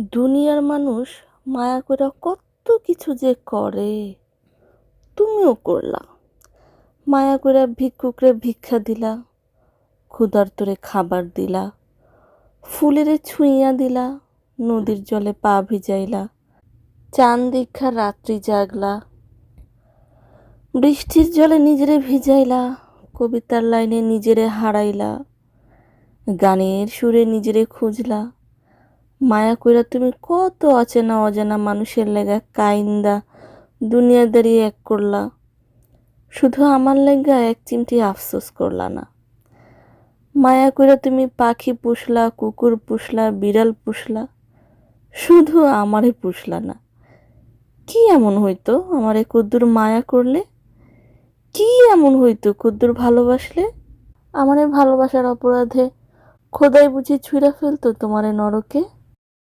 দুনিয়ার মানুষ মায়া কইরা কত কিছু যে করে, তুমিও করলা। মায়া কইরা ভিক্ষুকরে ভিক্ষা দিলা, ক্ষুধার্তরে খাবার দিলা, ফুলেরে ছুঁইয়া দিলা, নদীর জলে পা ভিজাইলা, চান দীক্ষা রাত্রি জাগলা, বৃষ্টির জলে নিজেরে ভিজাইলা, কবিতার লাইনে নিজেরে হারাইলা, গানের সুরে নিজেরে খুঁজলা। মায়া কইরা তুমি কত অচেনা অজানা মানুষের লেগা কাইন্দা দুনিয়াদারি এক করলা। শুধু আমার লেগা এক চিমটি আফসোস করলা না। মায়া কইরা তুমি পাখি পুষলা, কুকুর পুষলা, বিড়াল পুষলা, শুধু আমারে পুষলা না। কি এমন হইতো আমারে কদ্দুর মায়া করলে? কি এমন হইতো কদ্দুর ভালোবাসলে? আমারে ভালোবাসার অপরাধে খোদাই বুঝি ছুঁড়া ফেলতো তোমারে নরকে?